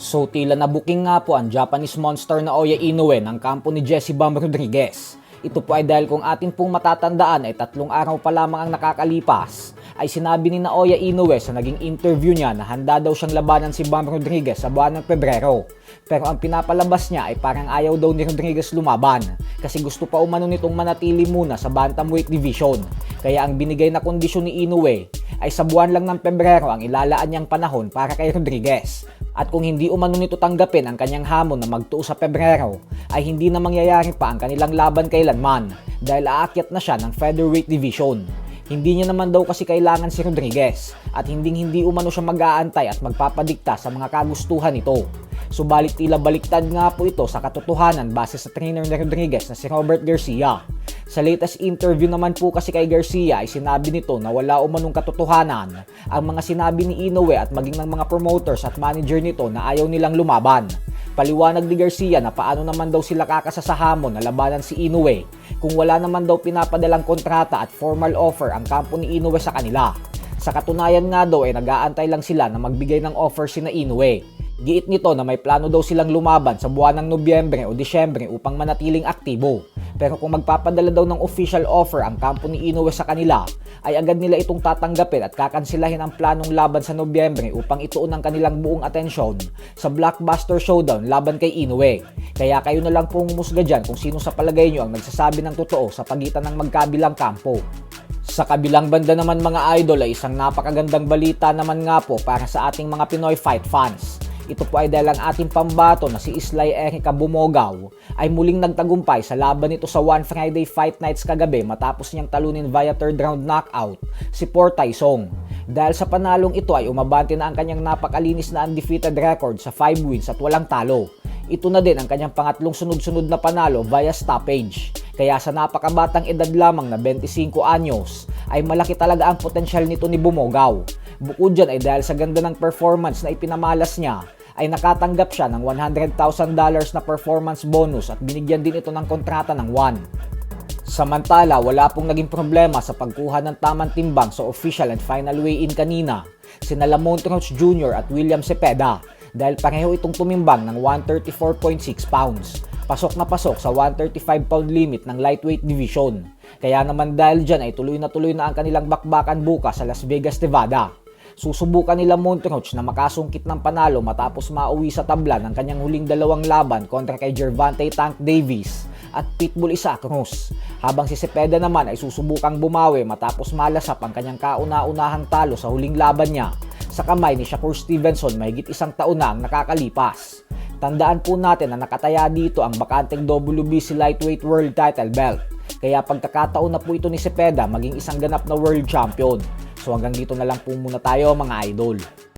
So tila na booking nga po ang Japanese monster na Oya Inoue ng kampo ni Jessie Bam Rodriguez. Ito po ay dahil kung atin pong matatandaan ay 3 araw pa lamang ang nakakalipas ay sinabi ni Naoya Inoue sa naging interview niya na handa daw siyang labanan si Bam Rodriguez sa buwan ng Pebrero. Pero ang pinapalabas niya ay parang ayaw daw ni Rodriguez lumaban kasi gusto pa umano nitong manatili muna sa bantamweight division. Kaya ang binigay na kondisyon ni Inoue ay sa buwan lang ng Pebrero ang ilalaan niyang panahon para kay Rodriguez. At kung hindi umano nito tanggapin ang kanyang hamon na magtuo sa Pebrero, ay hindi na mangyayari pa ang kanilang laban kailanman dahil aakyat na siya ng featherweight division. Hindi niya naman daw kasi kailangan si Rodriguez at hindi umano siya mag-aantay at magpapadikta sa mga kagustuhan nito. Subalit tila baliktad nga po ito sa katotohanan base sa trainer ni Rodriguez na si Robert Garcia. Sa latest interview naman po kasi kay Garcia ay sinabi nito na wala umanong katotohanan ang mga sinabi ni Inoue at maging ng mga promoters at manager nito na ayaw nilang lumaban. Paliwanag ni Garcia na paano naman daw sila kakasasahamon na labanan si Inoue kung wala naman daw pinapadalang kontrata at formal offer ang kampo ni Inoue sa kanila. Sa katunayan nga daw ay nag-aantay lang sila na magbigay ng offer si na Inoue. Giit nito na may plano daw silang lumaban sa buwan ng Nobyembre o Disyembre upang manatiling aktibo. Pero kung magpapadala daw ng official offer ang kampo ni Inoue sa kanila, ay agad nila itong tatanggapin at kakansilahin ang planong laban sa Nobyembre upang ituon ang kanilang buong atensyon sa blockbuster showdown laban kay Inoue. Kaya kayo na lang pong umusga dyan kung sino sa palagay nyo ang nagsasabi ng totoo sa pagitan ng magkabilang kampo. Sa kabilang banda naman mga idol ay isang napakagandang balita naman nga po para sa ating mga Pinoy fight fans. Ito po ay dahil ang ating pambato na si Islay Erica Bumogaw ay muling nagtagumpay sa laban nito sa One Friday Fight Nights kagabi matapos niyang talunin via 3rd round knockout si Portay Song. Dahil sa panalong ito ay umabante na ang kanyang napakalinis na undefeated record sa 5 wins at walang talo. Ito na din ang kanyang pangatlong sunod-sunod na panalo via stoppage. Kaya sa napakabatang edad lamang na 25 anyos ay malaki talaga ang potensyal nito ni Bumogaw. Bukod dyan ay dahil sa ganda ng performance na ipinamalas niya ay nakatanggap siya ng $100,000 na performance bonus at binigyan din ito ng kontrata ng One. Samantala, wala pong naging problema sa pagkuha ng tamang timbang sa official and final weigh-in kanina sina Lamont Roach Jr. at William Cepeda dahil pareho itong tumimbang ng 134.6 pounds. Pasok na pasok sa 135 pound limit ng lightweight division. Kaya naman dahil dyan ay tuloy na ang kanilang bakbakan bukas sa Las Vegas, Nevada. Susubukan nila Montroach na makasungkit ng panalo matapos mauwi sa tabla ng kanyang huling 2 laban kontra kay Gervonta Tank Davis at Pitbull Isaac Cruz. Habang si Cepeda naman ay susubukang bumawi matapos malasap ang kanyang kauna-unahang talo sa huling laban niya sa kamay ni Shakur Stevenson mahigit 1 taon na ang nakakalipas. Tandaan po natin na nakataya dito ang bakanteng WBC Lightweight World Title Belt. Kaya pagkakataon na po ito ni Cepeda maging isang ganap na World Champion. So hanggang dito na lang po muna tayo mga idol.